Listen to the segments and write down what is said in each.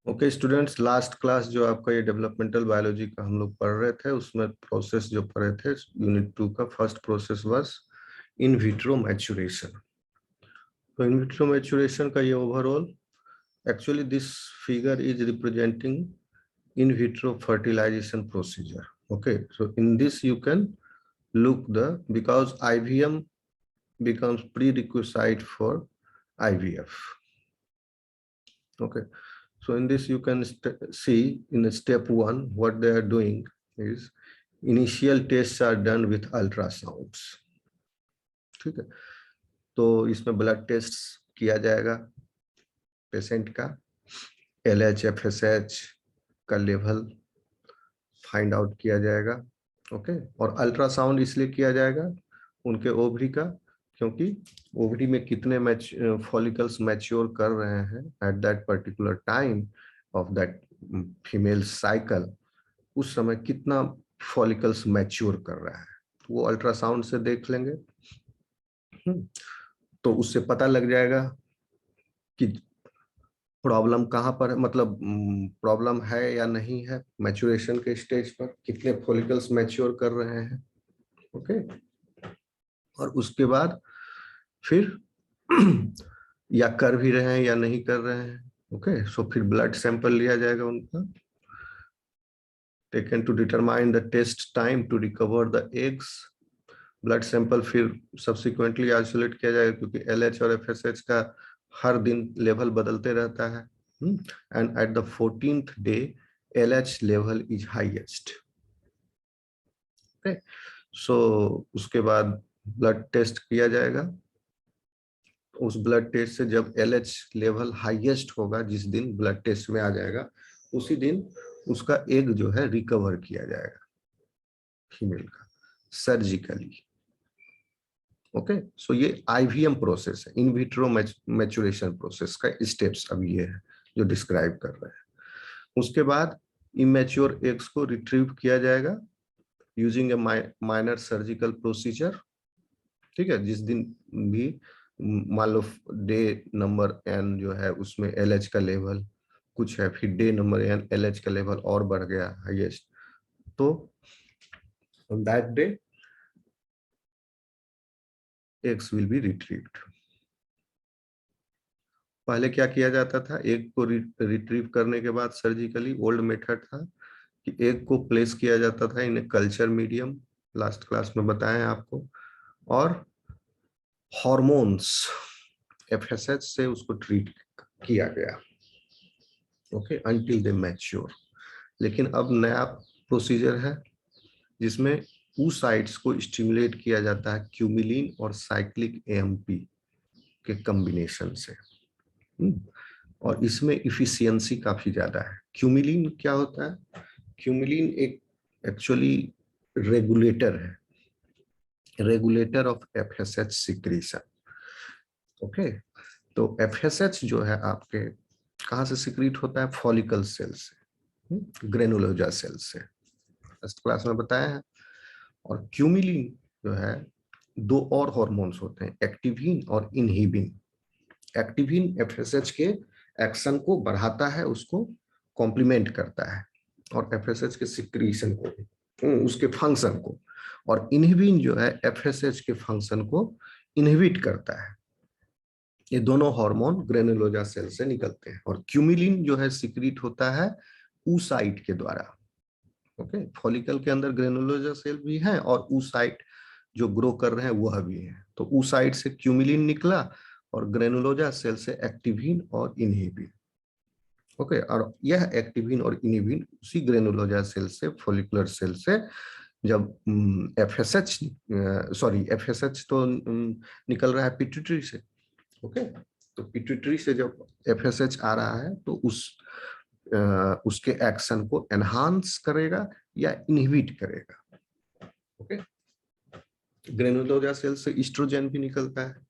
Okay students, last class जो आपका ये डेवलपमेंटल बायोलॉजी का हम लोग पढ़ रहे थे उसमें प्रोसेस जो पढ़े थे यूनिट 2 का first process was in vitro maturation. तो इन विट्रो मैच्योरेशन का ये overall actually this figure is representing in vitro fertilization procedure. Okay, so in this you can look because IVM becomes prerequisite for IVF. Okay, so in this you can see in step 1 what they are doing is initial tests are done with ultrasounds. ठीक है, तो इसमें blood test किया जाएगा patient का, LH FSH का level find out किया जाएगा। ओके, और अल्ट्रासाउंड इसलिए किया जाएगा उनके ओवरी का, क्योंकि ओवरी में कितने फॉलिकल्स मैच्योर कर रहे हैं at that particular time of that female cycle, उस समय कितना फॉलिकल्स मैच्योर कर रहा है वो अल्ट्रासाउंड से देख लेंगे। तो उससे पता लग जाएगा कि प्रॉब्लम कहाँ पर है, मतलब प्रॉब्लम है या नहीं है। मैच्योरेशन के स्टेज पर कितने फॉलिकल्स मैच्योर कर रहे हैं। ओके, और उसके बाद फिर या कर भी रहे हैं या नहीं कर रहे हैं। ओके, सो फिर ब्लड सैंपल लिया जाएगा उनका, taken to determine the test time to recover the eggs. Blood sample फिर सब्सिक्वेंटली आइसोलेट किया जाएगा क्योंकि LH और FSH का हर दिन लेवल बदलते रहता है। And at the 14th day LH level is highest. Okay, so उसके बाद ब्लड टेस्ट किया जाएगा। उस ब्लड टेस्ट से जब LH लेवल हाईएस्ट होगा, जिस दिन ब्लड टेस्ट में आ जाएगा, उसी दिन उसका एग जो है रिकवर किया जाएगा फीमेल का सर्जिकली। ओके, सो ये IVM प्रोसेस है, इन विट्रो मैच्योरेशन प्रोसेस का स्टेप्स अब ये है जो डिस्क्राइब कर रहे हैं। उसके बाद इमेच्योर एग्स को रिट्रीव किया जाएगा यूजिंग ए माइनर सर्जिकल प्रोसीजर। ठीक है, जिस दिन भी मान लो डे नंबर n जो है उसमें LH का लेवल कुछ है, फिर डे नंबर n LH का लेवल और बढ़ गया हाईएस्ट, तो on that day eggs will be retrieved। पहले क्या किया जाता था, एग को रिट्रीव करने के बाद सर्जिकली ओल्ड मेथड था कि एग को प्लेस किया जाता था in culture medium, last class में बताया आपको, और हॉर्मोन्स FSH से उसको ट्रीट किया गया। Okay, until they mature. लेकिन अब नया प्रोसीजर है जिसमें oocytes को स्टिमुलेट किया जाता है क्यूमिलिन और साइक्लिक AMP के कॉम्बिनेशन से। और इसमें इफिशियंसी काफी ज्यादा है। क्यूमिलिन क्या होता है? क्यूमिलिन एक एक्चुअली रेगुलेटर है, regulator of FSH secretion. Okay, तो FSH जो है आपके कहाँ से सिक्रीट होता है? फॉलिकल सेल से, ग्रेनुलोजा सेल से, फर्स्ट क्लास में बताया है। और क्यूमिलिन जो है दो और हार्मोन्स होते हैं, एक्टिविन और इनहिबिन। एक्टिविन FSH के एक्शन को बढ़ाता है, उसको कॉम्प्लीमेंट करता है, और FSH के सिक्रीशन को, उसके फंक्शन को, और इनहिबिन जो है FSH के फंक्शन को इनहिबिट करता है। ये दोनों हार्मोन ग्रेनुलोजा सेल से निकलते हैं। और क्यूमिलिन जो है सिक्रीट होता है oocyte के द्वारा। ओके, फॉलिकल के अंदर ग्रेनुलोजा सेल भी है और oocyte जो ग्रो कर रहे हैं वह भी है। तो oocyte से क्यूमिलिन निकला और ग्रेनुलोजा सेल से एक्टिविन और इनहिबिन। ओके, और यह एक्टिविन और इनहिबिन उसी ग्रेनुलोजा सेल से, फॉलिकुलर सेल से, जब FSH तो निकल रहा है पिट्यूटरी से। ओके, तो पिट्यूटरी से जब FSH आ रहा है तो उसके एक्शन को एनहांस करेगा या इनहिबिट करेगा। ओके, ग्रेनुलोजा सेल से एस्ट्रोजन भी निकलता है।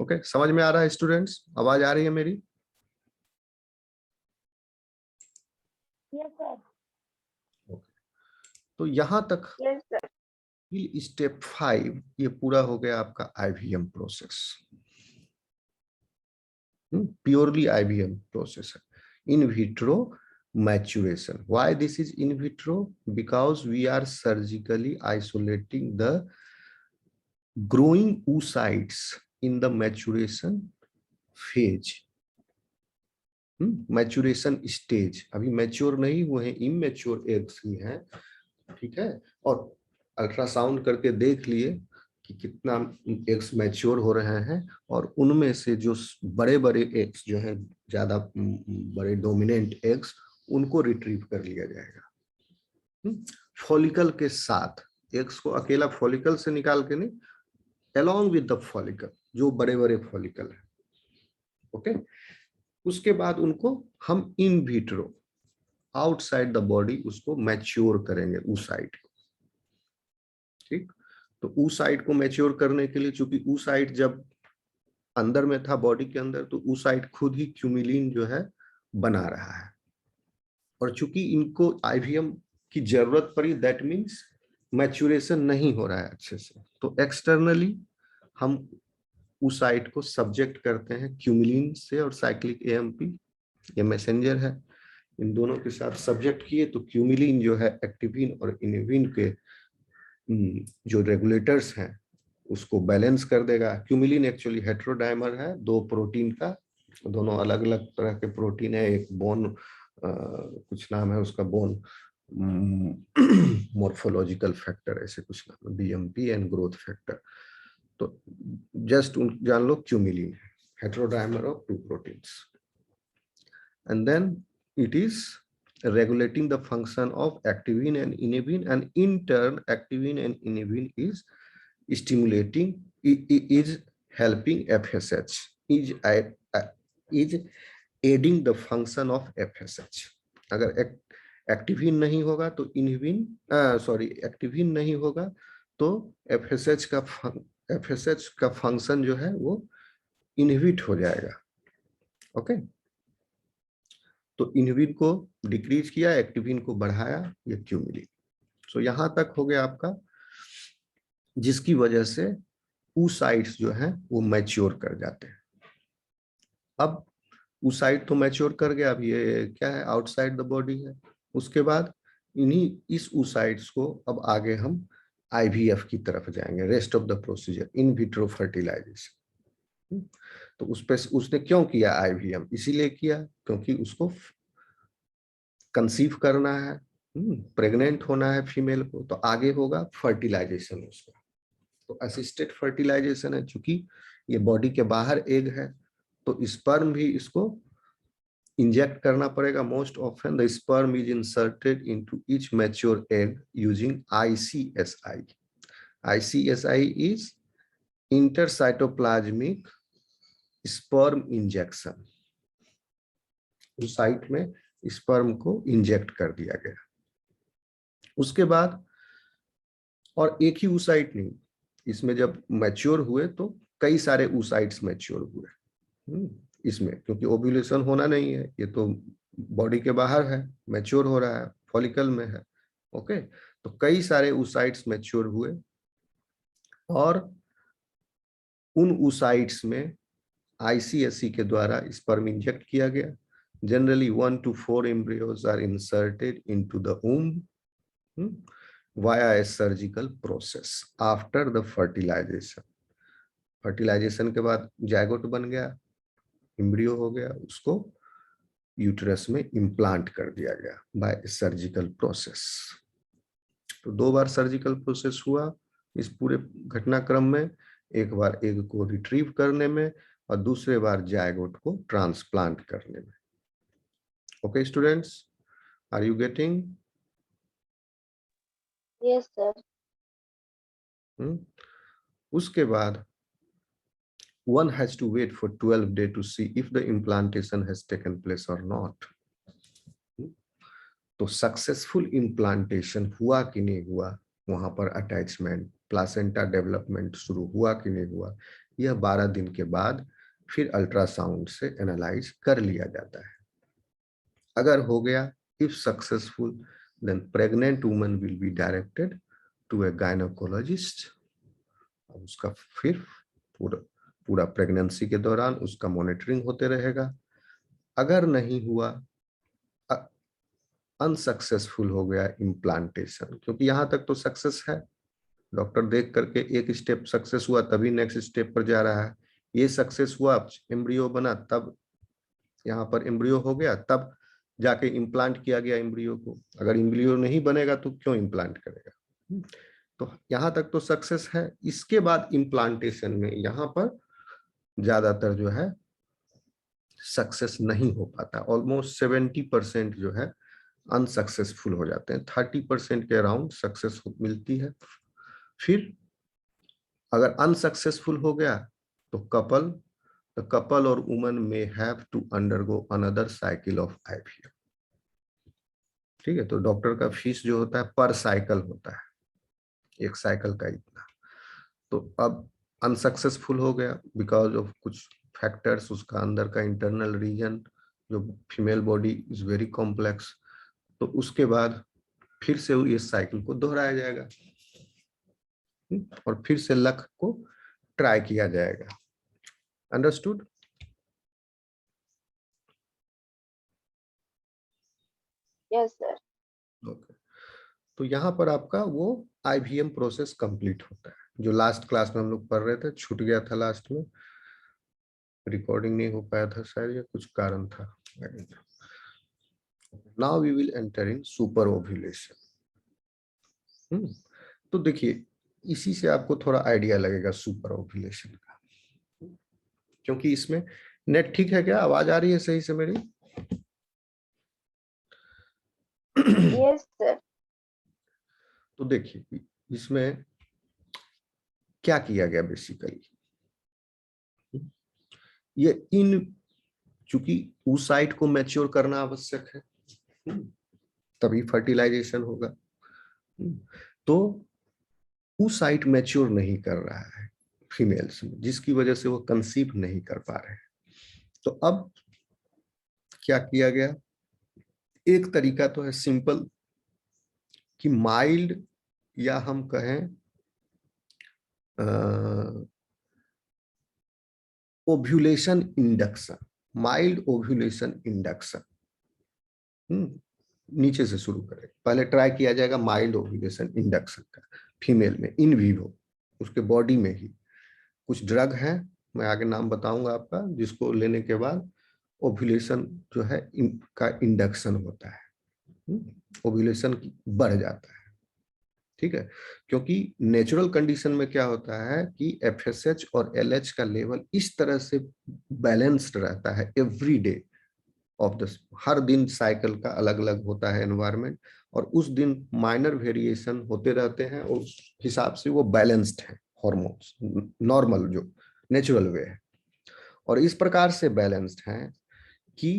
ओके, समझ में आ रहा है स्टूडेंट्स? आवाज आ रही है मेरी? Yes sir. ओके, तो यहां तक यस सर। स्टेप 5 ये पूरा हो गया आपका IVM process, purely IVM process है। in vitro maturation. Why this is in vitro? Because we are surgically isolating the growing oocytes in the maturation phase. Maturation stage, अभी मैच्योर नहीं हुए हैं, इमेच्योर एग्स ही हैं, ठीक है। और अल्ट्रासाउंड करके देख लिए कि कितना एग्स मैच्योर हो रहे हैं, और उनमें से जो बड़े बड़े एग्स जो हैं, ज्यादा बड़े डोमिनेंट एग्स, उनको रिट्रीव कर लिया जाएगा फॉलिकल के साथ। एग्स को अकेला फॉलिकल से निकाल के नहीं, along with the follicle, जो बड़े बड़े फॉलिकल है, ओके। उसके बाद उनको हम in vitro outside the body उसको मैच्योर करेंगे oocyte को, ठीक। तो oocyte को मैच्योर करने के लिए, चूंकि oocyte जब अंदर में था बॉडी के अंदर, तो oocyte खुद ही क्यूमिलिन जो है बना रहा है, और चूंकि इनको आईवीएम की जरूरत पड़ी, दैट मीन्स मैच्योरेशन नहीं हो रहा है अच्छे से, तो एक्सटर्नली हम oocyte को सब्जेक्ट करते हैं क्यूमिलिन से और साइक्लिक एएमपी, ये मैसेंजर है, इन दोनों के साथ सब्जेक्ट किए तो क्यूमिलिन जो है एक्टिविन और इनिविन के जो रेगुलेटर्स हैं उसको बैलेंस कर देगा। क्यूमिलिन एक्चुअली हेटेरोडाइमर है, दो प्रोटीन का, दोनों अलग अलग तरह के प्रोटीन है। एक बोन कुछ नाम है उसका, बोन मॉर्फोलॉजिकल फैक्टर ऐसे कुछ नाम है, बीएमपी एंड ग्रोथ फैक्टर। तो जस्ट जान लो क्यूमिलिन है, heterodimer of two proteins, and then it is regulating the function of activin and inhibin, and in turn activin and inhibin is stimulating, is helping FSH, is aiding the function of FSH. अगर activin नहीं होगा तो inhibin, sorry activin नहीं होगा तो FSH का function जो है वो इनहिबिट हो जाएगा, ओके। तो इनहिबिन को डिक्रीज किया, एक्टिविन को बढ़ाया, ये क्यूमिलिन। सो यहां तक हो गया आपका, जिसकी वजह से oocytes जो हैं वो मैच्योर कर जाते हैं। अब oocyte तो मैच्योर कर गया, अब ये क्या है, आउटसाइड द बॉडी है। उसके बाद इस oocytes को अब आगे हम आईवीएफ की तरफ जाएंगे, rest of the procedure, in vitro fertilization. तो उस पे उसने क्यों किया आईवीएम? इसीलिए किया क्योंकि उसको कंसीव करना है, प्रेग्नेंट होना है फीमेल को, तो आगे होगा फर्टिलाइजेशन उसका। तो असिस्टेड फर्टिलाइजेशन है, चूंकि ये बॉडी के बाहर एग है तो स्पर्म भी इसको इंजेक्ट करना पड़ेगा। Most often the sperm is inserted into each mature egg using ICSI. ICSI is intracytoplasmic sperm injection. उस साइट में स्पर्म को इंजेक्ट कर दिया गया। उसके बाद, और एक ही oocyte नहीं, इसमें जब मैच्योर हुए तो कई सारे oocytes मैच्योर हुए इसमें, क्योंकि ओव्यूलेशन होना नहीं है, ये तो बॉडी के बाहर है, मैच्योर हो रहा है, फॉलिकल में है, ओके। तो कई सारे oocytes मैच्योर हुए, और उन oocytes में ICSI के द्वारा स्पर्म इंजेक्ट किया गया। Generally 1 to 4 embryos are inserted into the womb via a surgical process after the fertilization. Fertilization के बाद जायगोट बन गया, एम्ब्रियो हो गया, उसको यूट्रस में इम्प्लांट कर दिया गया बाय सर्जिकल प्रोसेस। तो 2 बार सर्जिकल प्रोसेस हुआ इस पूरे घटनाक्रम में, एक बार एग को रिट्रीव करने में और दूसरे बार जायगोट को ट्रांसप्लांट करने में। Okay students, are you getting? Yes, sir. उसके बाद one has to wait for 12 days to see if the implantation has taken place or not. तो सक्सेसफुल इम्प्लांटेशन हुआ कि नहीं हुआ, वहां पर अटैचमेंट, प्लासेंटा डेवलपमेंट शुरू हुआ कि नहीं हुआ, यह 12 दिन के बाद फिर अल्ट्रासाउंड से एनालाइज कर लिया जाता है। अगर हो गया, if successful, then pregnant woman will be directed to a gynaecologist. उसका फिर पूरा प्रेगनेंसी के दौरान उसका मॉनिटरिंग होते रहेगा। अगर नहीं हुआ अनसक्सेसफुल हो गया इम्प्लांटेशन, क्योंकि यहां तक तो सक्सेस है, डॉक्टर देख करके एक स्टेप सक्सेस हुआ तभी नेक्स्ट स्टेप पर जा रहा है। ये सक्सेस हुआ, एम्ब्रियो बना, तब यहाँ पर एम्ब्रियो हो गया, तब जाके इम्प्लांट किया गया एम्ब्रियो को। अगर एम्ब्रियो नहीं बनेगा तो क्यों इम्प्लांट करेगा? तो यहाँ तक तो सक्सेस है। इसके बाद इम्प्लांटेशन में यहाँ पर ज्यादातर जो है सक्सेस नहीं हो पाता, ऑलमोस्ट 70% जो है अनसक्सेसफुल हो जाते हैं, 30% के अराउंड सक्सेस मिलती है। फिर अगर अनसक्सेसफुल हो गया तो कपल और woman may have to undergo another cycle of IVF. ठीक है, तो डॉक्टर का फीस जो होता है पर साइकिल होता है, एक साइकिल का इतना। तो अब अनसक्सेसफुल हो गया बिकॉज ऑफ कुछ फैक्टर्स, उसका अंदर का इंटरनल रीजन, जो female body is very complex, तो उसके बाद फिर से इस साइकिल को दोहराया जाएगा और फिर से लक को ट्राई किया जाएगा। अंडरस्टूड? Yes sir. ओके, तो यहाँ पर आपका वो आईवीएम प्रोसेस कंप्लीट होता है, जो लास्ट क्लास में हम लोग पढ़ रहे थे, छूट गया था लास्ट में, रिकॉर्डिंग नहीं हो पाया था शायद, या कुछ कारण था। Now we will enter in super ovulation. तो देखिए, इसी से आपको थोड़ा आइडिया लगेगा सुपर ओव्यूलेशन का, क्योंकि इसमें नेट ठीक है क्या? आवाज आ रही है सही से मेरी? Yes sir. तो देखिए इसमें क्या किया गया बेसिकली, ये इन चूंकि oocyte को मैच्योर करना आवश्यक है, तभी फर्टिलाइजेशन होगा। तो oocyte मैच्योर नहीं कर रहा है फीमेल्स में, जिसकी वजह से वो कंसीव नहीं कर पा रहे हैं। तो अब क्या किया गया? एक तरीका तो है सिंपल, कि माइल्ड या हम कहें ovulation induction, mild ovulation induction. नीचे से शुरू करें, पहले ट्राई किया जाएगा माइल्ड ओव्यूलेशन इंडक्शन का फीमेल में इन विवो, उसके बॉडी में ही कुछ ड्रग है, मैं आगे नाम बताऊंगा आपका, जिसको लेने के बाद ओव्यूलेशन जो है का इंडक्शन होता है, ओव्यूलेशन बढ़ जाता है। ठीक है, क्योंकि नेचुरल कंडीशन में क्या होता है कि एफएसएच और एलएच का लेवल इस तरह से बैलेंस्ड रहता है एवरी डे ऑफ द, हर दिन साइकिल का अलग अलग होता है एनवायरनमेंट, और उस दिन माइनर वेरिएशन होते रहते हैं, और उस हिसाब से वो बैलेंस्ड है हॉर्मोन्स, नॉर्मल जो नेचुरल वे है। और इस प्रकार से बैलेंस्ड है कि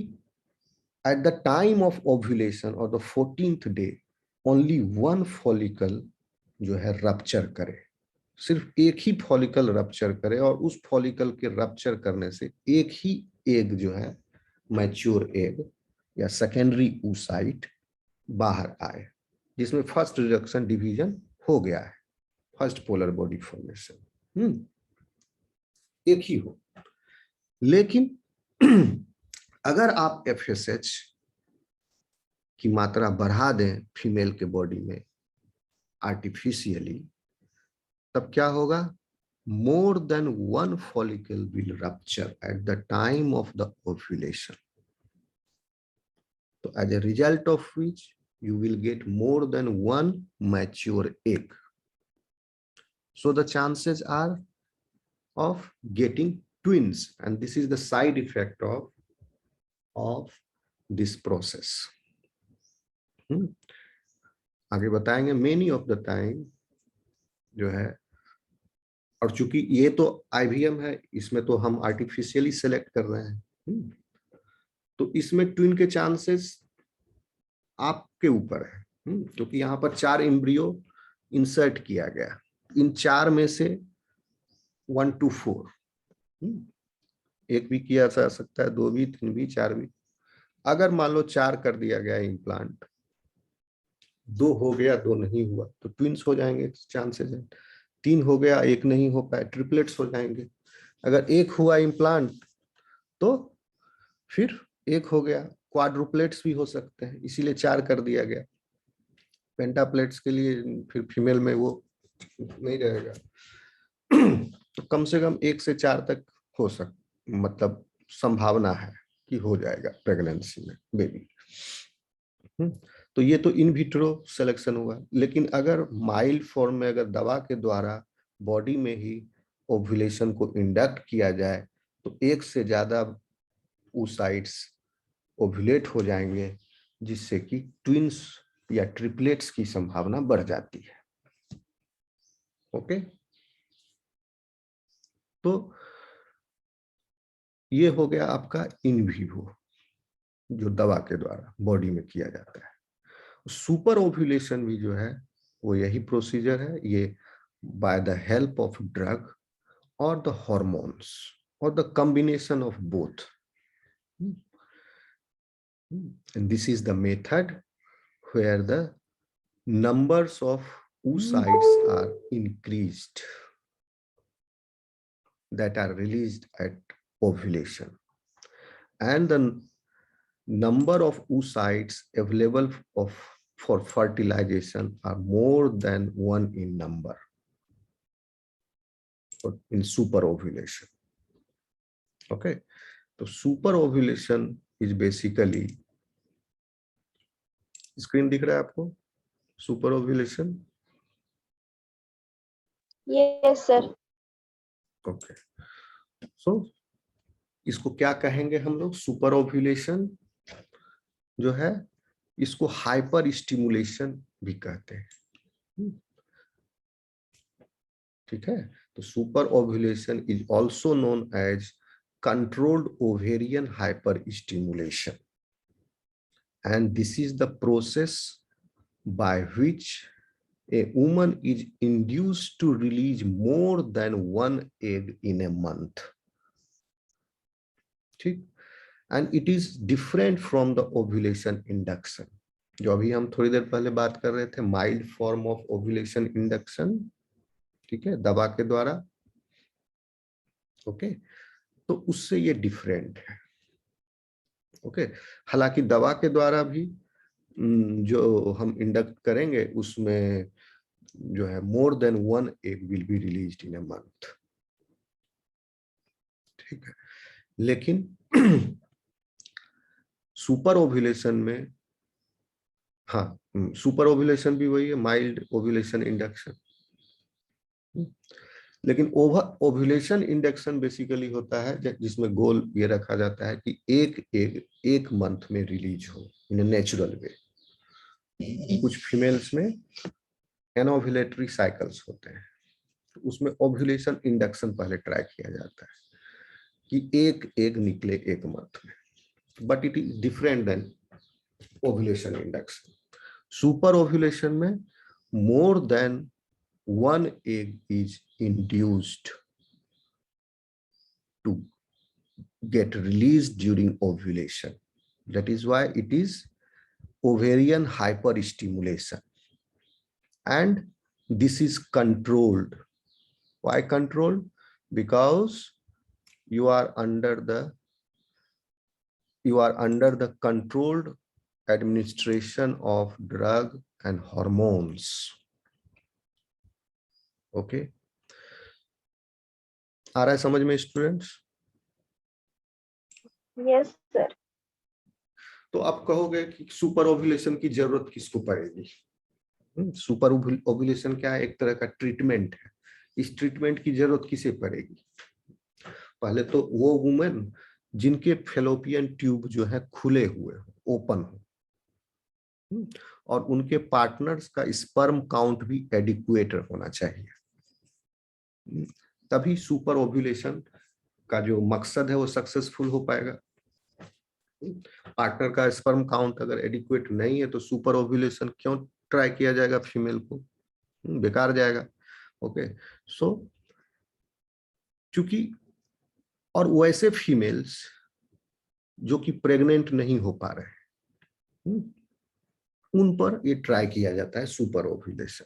at the time of ovulation और the 14th day only one follicle जो है रप्चर करे, सिर्फ एक ही फॉलिकल रप्चर करे, और उस फॉलिकल के रप्चर करने से एक ही एग जो है मैच्योर एग या सेकेंडरी oocyte बाहर आए, जिसमें फर्स्ट रिडक्शन डिवीजन हो गया है, फर्स्ट पोलर बॉडी फॉर्मेशन एक ही हो। लेकिन अगर आप एफएसएच की मात्रा बढ़ा दें फीमेल के बॉडी में आर्टिफिशियली, तब क्या होगा? more than one follicle will rupture at the time of the ovulation. So as a result of which you will get more than one mature egg. So the chances are of getting twins, and this is the side effect of this process. आगे बताएंगे, many of the time जो है, और चूंकि ये तो IVM है, इसमें तो हम आर्टिफिशियली सेलेक्ट कर रहे हैं, तो इसमें ट्विन के चांसेस आपके ऊपर है, क्योंकि यहाँ पर 4 एम्ब्रियो इंसर्ट किया गया, इन 4 में से 1 to 4, एक भी किया जा सकता है, 2 भी, 3 भी, 4 भी। अगर मान लो 4 कर दिया गया इम्प्लांट, 2 हो गया, 2 नहीं हुआ, तो ट्विंस हो जाएंगे चांसेस है। 3 हो गया, 1 नहीं हो पाया, ट्रिपलेट्स हो जाएंगे। अगर 1 हुआ इम्प्लांट तो फिर 1 हो गया, क्वाड्रुप्लेट्स भी हो सकते हैं, इसीलिए 4 कर दिया गया। पेंटाप्लेट्स के लिए फिर फीमेल में वो नहीं रहेगा। तो कम से कम 1 से 4 तक हो मतलब संभावना है कि हो जाएगा प्रेगनेंसी में बेबी। तो ये तो इन विट्रो सिलेक्शन हुआ। लेकिन अगर माइल्ड फॉर्म में अगर दवा के द्वारा बॉडी में ही ओव्यूलेशन को इंडक्ट किया जाए तो 1 से ज्यादा oocytes ओव्यूलेट हो जाएंगे, जिससे कि ट्विंस या ट्रिपलेट्स की संभावना बढ़ जाती है। ओके, तो ये हो गया आपका इन विवो, जो दवा के द्वारा बॉडी में किया जाता है। सुपर ओव्यूलेशन भी जो है वो यही प्रोसीजर है, ये by the help of drug और द हार्मोन्स और the combination of both. And this is the method where the numbers of oocytes are increased that are released at ovulation, and the number of oocytes available for fertilization are more than 1 in number in super ovulation. Okay, so super ovulation is basically, screen दिख रहा है आपको? Super ovulation. Yes sir. Okay, so इसको क्या कहेंगे हम लोग? Super ovulation जो है इसको हाइपर स्टिमुलेशन भी कहते हैं। ठीक है, तो super ovulation is also known as controlled ovarian hyper stimulation, and this is the process by which a woman is induced to release more than 1 egg in a month. ठीक, and it is different from the ovulation induction, जो अभी हम थोड़ी देर पहले बात कर रहे थे, mild form of ovulation induction. ठीक है, दवा के द्वारा। ओके, तो उससे ये डिफरेंट है। ओके, हालांकि दवा के द्वारा भी जो हम इंडक्ट करेंगे उसमें जो है more than 1 egg will be released in a month. ठीक है, लेकिन सुपर ओव्यूलेशन में, हाँ, सुपर ओव्यूलेशन भी वही है, माइल्ड ओव्यूलेशन इंडक्शन। लेकिन ओवर ओव्यूलेशन इंडक्शन बेसिकली होता है जिसमें गोल ये रखा जाता है कि एक एग 1 मंथ में रिलीज हो इन नेचुरल वे। कुछ फीमेल्स में एनोव्यूलेटरी साइकिल्स होते हैं, तो उसमें ओव्यूलेशन इंडक्शन पहले ट्राई किया जाता है कि एक एग निकले 1 मंथ में, but it is different than ovulation induction. Super ovulation में more than 1 egg is induced to get released during ovulation. That is why it is ovarian hyperstimulation, and this is controlled. Why controlled? Because you are under the controlled administration of drug and hormones. Okay, आ रहा है समझ में students? Yes sir. तो आप कहोगे कि super ovulation की जरूरत किसको पड़ेगी? सुपर ओव्यूलेशन क्या है? एक तरह का ट्रीटमेंट है। इस ट्रीटमेंट की जरूरत किसे पड़ेगी? पहले तो वो वुमेन जिनके फेलोपियन ट्यूब जो है खुले हुए हो, ओपन हो, और उनके पार्टनर्स का स्पर्म काउंट भी एडिक्वेट होना चाहिए, तभी सुपर ओव्यूलेशन का जो मकसद है वो सक्सेसफुल हो पाएगा। पार्टनर का स्पर्म काउंट अगर एडिक्वेट नहीं है तो सुपर ओव्यूलेशन क्यों ट्राई किया जाएगा फीमेल को? बेकार जाएगा। ओके, सो चूंकि, और वैसे फीमेल्स जो कि प्रेग्नेंट नहीं हो पा रहे हैं, उन पर ये ट्राई किया जाता है super ovulation.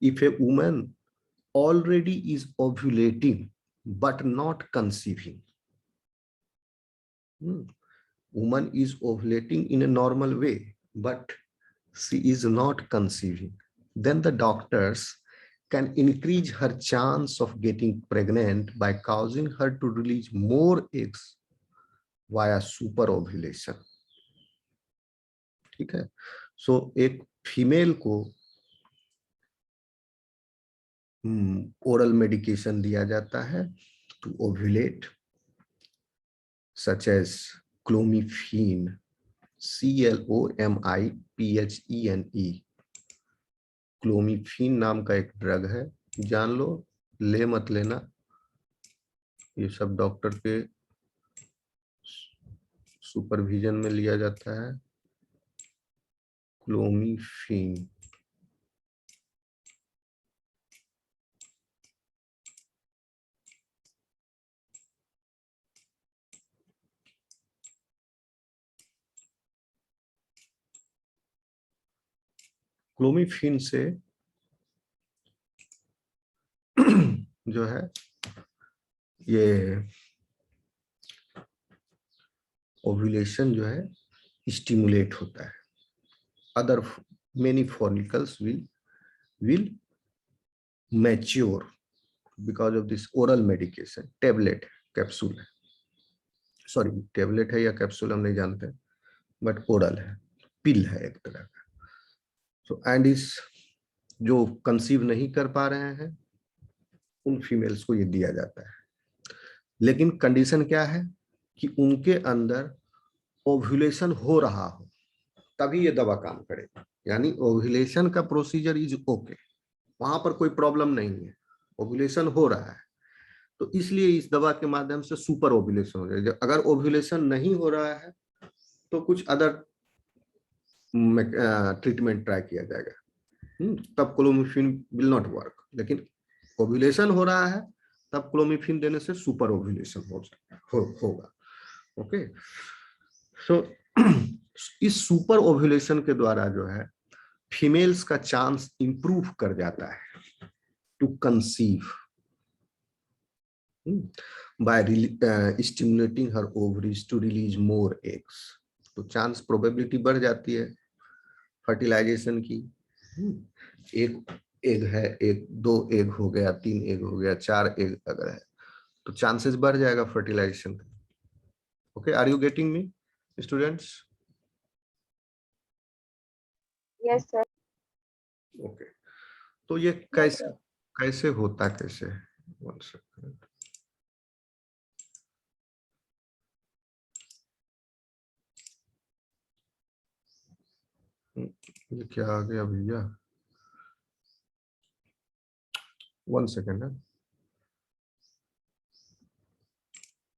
If a woman already is ovulating but not conceiving, woman is ovulating in a normal way, but she is not conceiving, then the doctors can increase her chance of getting pregnant by causing her to release more eggs via super ovulation. ठीक है, सो एक female को oral medication दिया जाता है to ovulate, such as clomiphene, CLOMIPHENE, clomiphene नाम का एक ड्रग है, जान लो, ले मत लेना, ये सब डॉक्टर के सुपरविजन में लिया जाता है। क्लोमिफीन क्लोमिफीन से जो है ये ओव्यूलेशन जो है स्टिमुलेट होता है, other many follicles will mature because of this oral medication. Tablet capsule है, सॉरी टेबलेट है या कैप्सूल हम नहीं जानते, बट ओरल है, पिल है एक तरह का। सो एंड इस जो कंसीव नहीं कर पा रहे हैं उन फीमेल्स को ये दिया जाता है, लेकिन कंडीशन क्या है कि उनके अंदर ओव्यूलेशन हो रहा हो तभी ये दवा काम करेगी, यानी ओव्यूलेशन का प्रोसीजर इज ओके, वहां पर कोई प्रॉब्लम नहीं है, ओव्यूलेशन हो रहा है, तो इसलिए इस दवा के माध्यम से सुपर ओव्यूलेशन हो जाएगा। अगर ओव्यूलेशन नहीं हो रहा है तो कुछ अदर ट्रीटमेंट ट्राई किया जाएगा, तब क्लोमिफीन विल नॉट वर्क, लेकिन ओव्यूलेशन हो रहा है तब क्लोमिफीन देने से सुपर ओव्यूलेशन होगा। ओके, सो इस सुपर ओव्यूलेशन के द्वारा जो है फीमेल्स का चांस इंप्रूव कर जाता है to conceive by stimulating her ovaries to release more eggs, तो चांस प्रोबेबिलिटी बढ़ जाती है फर्टिलाइजेशन की। एक एग है, एक दो एग हो गया, 3 एग हो गया, 4 एग अगर है तो चांसेस बढ़ जाएगा फर्टिलाइजेशन का। Okay, are you getting me students? Yes sir. Okay, तो ये कैसे कैसे होता कैसे? वन सेकंड, ये क्या आ गया भैया, वन सेकंड है,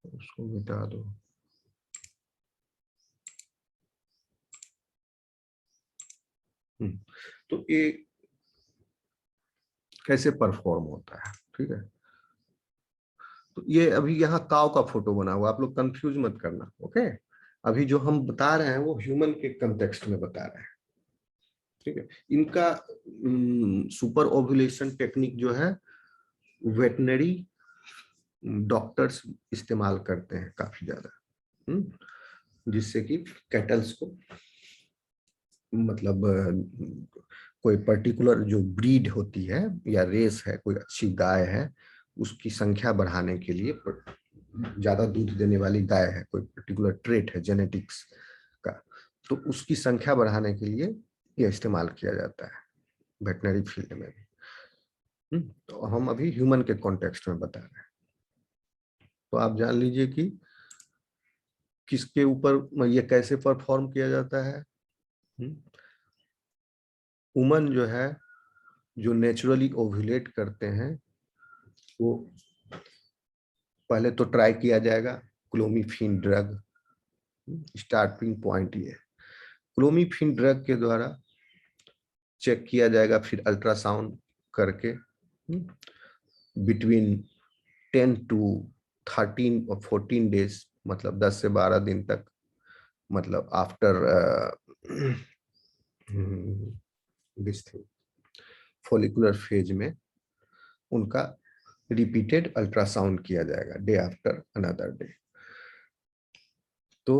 उसको मिटा दो। तो ये कैसे परफॉर्म होता है, ठीक है, तो ये अभी यहाँ काव का फोटो बना हुआ, आप लोग कंफ्यूज मत करना। ओके, अभी जो हम बता रहे हैं वो ह्यूमन के कंटेक्स्ट में बता रहे हैं, ठीक है। इनका सुपर ओव्यूलेशन टेक्निक जो है वेटनरी डॉक्टर्स इस्तेमाल करते हैं काफी ज्यादा, जिससे कि कैटल्स को मतलब कोई पर्टिकुलर जो ब्रीड होती है या रेस है, कोई अच्छी गाय है, उसकी संख्या बढ़ाने के लिए, ज्यादा दूध देने वाली गाय है, कोई पर्टिकुलर ट्रेट है जेनेटिक्स का, तो उसकी संख्या बढ़ाने के लिए यह इस्तेमाल किया जाता है वेटनरी फील्ड में भी। तो हम अभी ह्यूमन के कॉन्टेक्स्ट में बता रहे हैं, तो आप जान लीजिए कि किसके ऊपर ये कैसे परफॉर्म किया जाता है। वुमन जो है जो नेचुरली ओव्यूलेट करते हैं वो पहले तो ट्राई किया जाएगा क्लोमिफीन ड्रग, स्टार्टिंग पॉइंट ये क्लोमिफीन ड्रग के द्वारा चेक किया जाएगा, फिर अल्ट्रासाउंड करके बिटवीन 10 to 13 और 14 डेज, मतलब 10 से 12 दिन तक, मतलब after this thing follicular phase में उनका रिपीटेड अल्ट्रासाउंड किया जाएगा डे आफ्टर अनदर डे। तो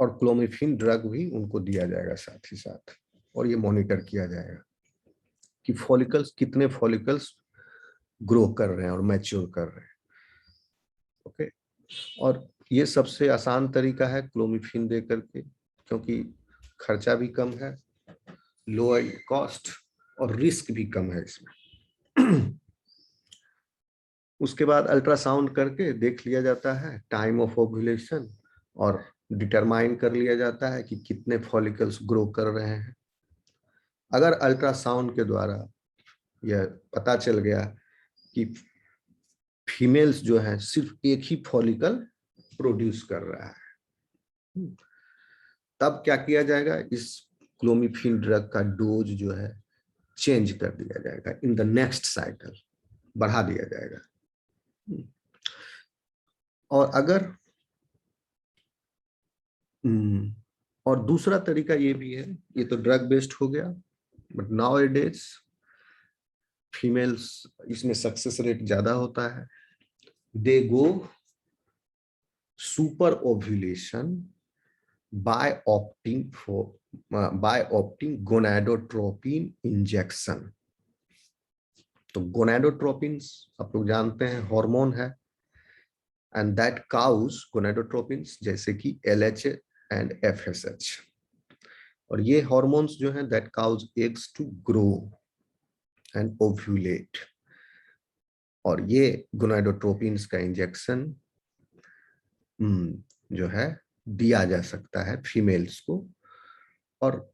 और क्लोमिफेन ड्रग भी उनको दिया जाएगा साथ ही साथ, और ये मॉनिटर किया जाएगा कि फॉलिकल्स कितने फॉलिकल्स ग्रो कर रहे हैं और मैच्योर कर रहे हैं। ओके, और ये सबसे आसान तरीका है क्लोमिफेन दे करके, क्योंकि खर्चा भी कम है, लो कॉस्ट, और रिस्क भी कम है इसमें। उसके बाद अल्ट्रासाउंड करके देख लिया जाता है टाइम ऑफ ओव्यूलेशन, और डिटरमाइन कर लिया जाता है कि कितने फॉलिकल्स ग्रो कर रहे हैं। अगर अल्ट्रासाउंड के द्वारा यह पता चल गया कि फीमेल्स जो है सिर्फ एक ही फॉलिकल प्रोड्यूस कर रहा है, तब क्या किया जाएगा, इस क्लोमिफेन ड्रग का डोज जो है चेंज कर दिया जाएगा, इन द नेक्स्ट साइकिल बढ़ा दिया जाएगा। और अगर और दूसरा तरीका ये भी है, ये तो ड्रग बेस्ड हो गया, but nowadays females इसमें सक्सेस रेट ज्यादा होता है। They go super ovulation by opting gonadotropin injection. तो गोनाडोट्रोपिन आप लोग जानते हैं हार्मोन है, एंड दैट काउज गोनाडोट्रोपिन जैसे कि LH एंड FSH, और ये हार्मोन्स जो हैं that cause eggs to grow and ovulate. और ये गोनाडोट्रोपिन का इंजेक्शन जो है दिया जा सकता है फीमेल्स को, और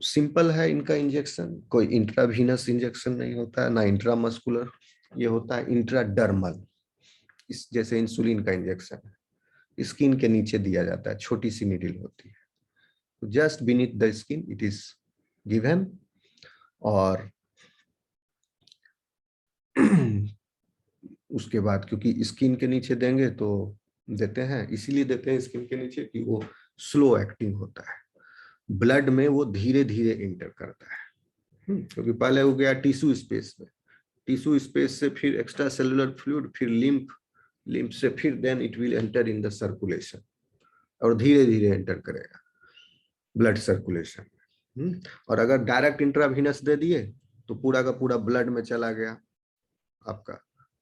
सिंपल है इनका इंजेक्शन, कोई इंट्रावीनस इंजेक्शन नहीं होता है, ना इंट्रामस्कुलर, ये होता है इंट्राडर्मल। इस जैसे इंसुलिन का इंजेक्शन है, स्किन के नीचे दिया जाता है, छोटी सी नीडल होती है, just beneath the skin it is given. और उसके बाद क्योंकि स्किन के नीचे देंगे तो देते हैं, इसीलिए देते हैं स्किन के नीचे कि वो स्लो एक्टिंग होता है, ब्लड में वो धीरे धीरे इंटर करता है। क्योंकि पहले हो गया टिश्यू स्पेस में, टिश्यू स्पेस से फिर एक्स्ट्रा सेलुलर फ्लूइड, फिर लिम्फ से फिर then it will enter in the circulation, और धीरे धीरे एंटर करेगा ब्लड सर्कुलेशन। और अगर डायरेक्ट इंट्रावीनस दे दिए तो पूरा का पूरा ब्लड में चला गया आपका,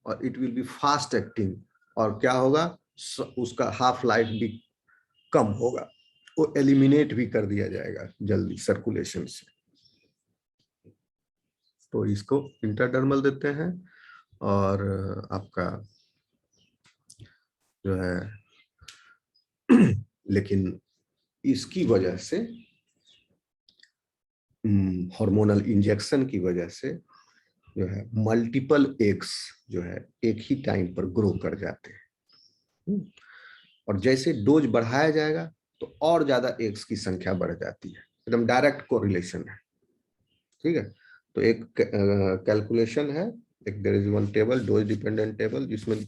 और it will be fast acting, और क्या होगा, उसका हाफ लाइफ भी कम होगा, वो एलिमिनेट भी कर दिया जाएगा जल्दी सर्कुलेशन से। तो इसको इंट्राडर्मल देते हैं, और आपका जो है लेकिन इसकी वजह से हार्मोनल इंजेक्शन की वजह से जो है मल्टीपल एग्स जो है एक ही टाइम पर ग्रो कर जाते हैं, और जैसे डोज बढ़ाया जाएगा तो और ज्यादा एग्स की संख्या बढ़ जाती है, एकदम डायरेक्ट कोरिलेशन है। ठीक है, तो एक कैलकुलेशन है, एक there is one table, dose dependent table, जिसमें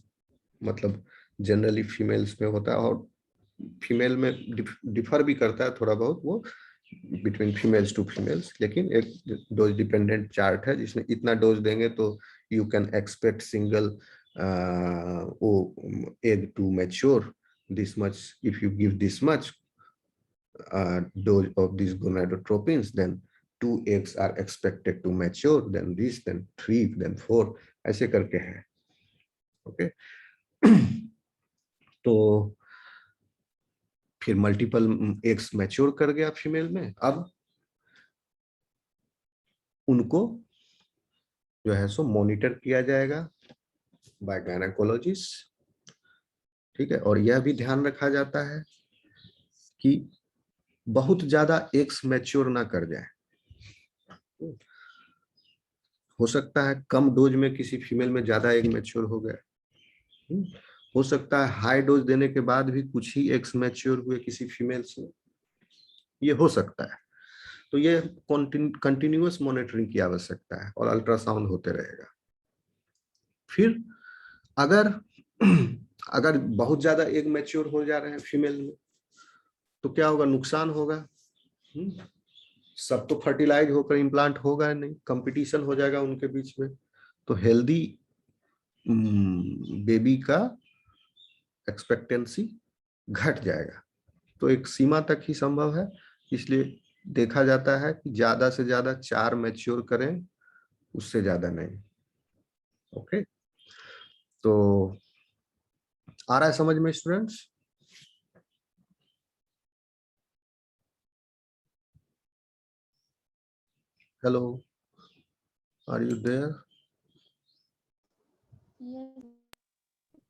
मतलब जनरली फीमेल्स में होता है, और फीमेल में डिफर भी करता है थोड़ा बहुत वो बिटवीन फीमेल्स टू फीमेल्स, लेकिन एक डोज डिपेंडेंट चार्ट है जिसमें इतना डोज देंगे तो you can expect single egg to mature this much. If you give this much dose of these gonadotropins, then 2 eggs are expected to mature, then this, then 3, then 4, ऐसे करके है। Okay, तो फिर मल्टीपल एग्स मैच्योर कर गया female में, अब उनको जो है सो मॉनिटर किया जाएगा बाय गायनेकोलॉजिस्ट। ठीक है, और यह भी ध्यान रखा जाता है कि बहुत ज्यादा एग्स मैच्योर ना कर जाए। हो सकता है कम डोज में किसी फीमेल में ज्यादा एग मैच्योर हो गया, हो सकता है हाई डोज देने के बाद भी कुछ ही एग्स मैच्योर हुए किसी फीमेल से, ये हो सकता है। तो ये कंटिन्यूअस मॉनिटरिंग की आवश्यकता है, और अल्ट्रासाउंड होते रहेगा। फिर अगर अगर बहुत ज्यादा एग मैच्योर हो जा रहे हैं फीमेल में तो क्या होगा, नुकसान होगा। सब तो फर्टिलाइज होकर इम्प्लांट होगा नहीं, कंपटीशन हो जाएगा उनके बीच में, तो हेल्दी बेबी का एक्सपेक्टेंसी घट जाएगा। तो एक सीमा तक ही संभव है, इसलिए देखा जाता है कि ज्यादा से ज्यादा 4 मैच्योर करें, उससे ज्यादा नहीं। ओके, तो आ रहा है समझ में students? Hello, are you there?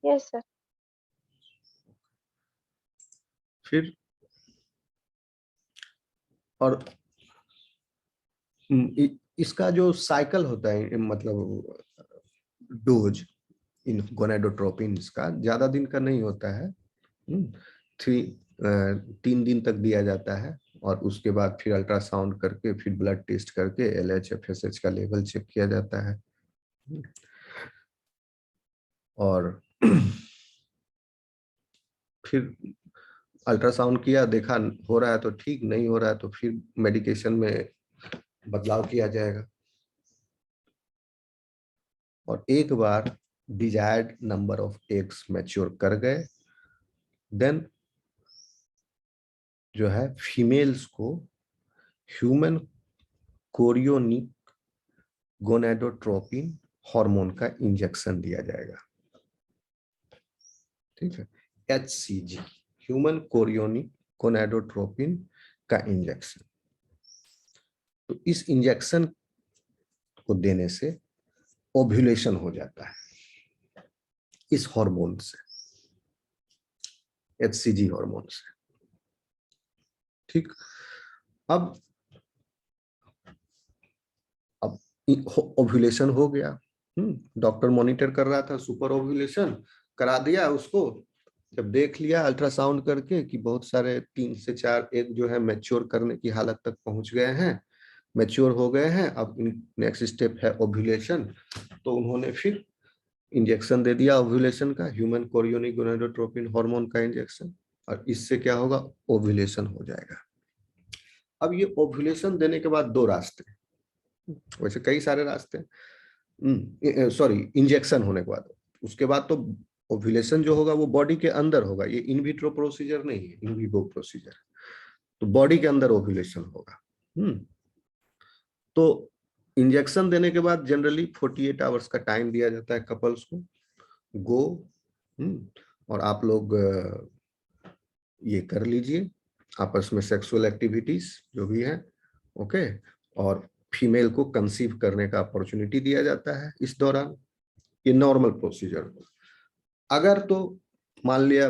Yes, sir. फिर और इसका जो साइकिल होता है, मतलब डोज इन गोनाडोट्रोपिन का ज्यादा दिन का नहीं होता है। 3 दिन तक दिया जाता है, और उसके बाद फिर अल्ट्रासाउंड करके, फिर ब्लड टेस्ट करके LH FSH का लेवल चेक किया जाता है। और फिर अल्ट्रासाउंड किया, देखा हो रहा है तो ठीक, नहीं हो रहा है तो फिर मेडिकेशन में बदलाव किया जाएगा। और एक बार desired number of eggs mature कर गए, देन जो है फीमेल्स को ह्यूमन कोरियोनिक गोनाडोट्रोपिन हार्मोन का इंजेक्शन दिया जाएगा। ठीक है, HCG, ह्यूमन कोरियोनिक गोनाडोट्रोपिन का इंजेक्शन। तो इस इंजेक्शन को देने से ओव्यूलेशन हो जाता है इस हार्मोन से, HCG हार्मोन से। ठीक, अब ओव्यूलेशन हो गया, डॉक्टर मॉनिटर कर रहा था, सुपर ओव्यूलेशन करा दिया उसको। जब देख लिया अल्ट्रासाउंड करके कि बहुत सारे 3 से 4 एग जो है मैच्योर करने की हालत तक पहुंच गए हैं, मैच्योर हो गए हैं, अब नेक्स्ट स्टेप है ओव्यूलेशन। तो उन्होंने फिर इंजेक्शन दे दिया ओव्यूलेशन का, ह्यूमन कोरियोनिक गोनाडोट्रोपिन हार्मोन का इंजेक्शन, और इससे क्या होगा, ओव्यूलेशन हो जाएगा। अब ये ओव्यूलेशन देने के बाद 2 रास्ते, वैसे कई सारे रास्ते, सॉरी, इंजेक्शन होने के बाद, उसके बाद तो ओव्यूलेशन जो होगा वो बॉडी के अंदर होगा, ये इन विट्रो प्रोसीजर नहीं है, इन विवो प्रोसीजर। तो बॉडी के अंदर ओव्यूलेशन होगा। तो इंजेक्शन देने के बाद जनरली 48 आवर्स का टाइम दिया जाता है कपल्स को, गो और आप लोग ये कर लीजिए आपस में सेक्सुअल एक्टिविटीज जो भी है। ओके, और फीमेल को कंसीव करने का अपॉर्चुनिटी दिया जाता है इस दौरान। ये नॉर्मल प्रोसीजर। अगर तो मान लिया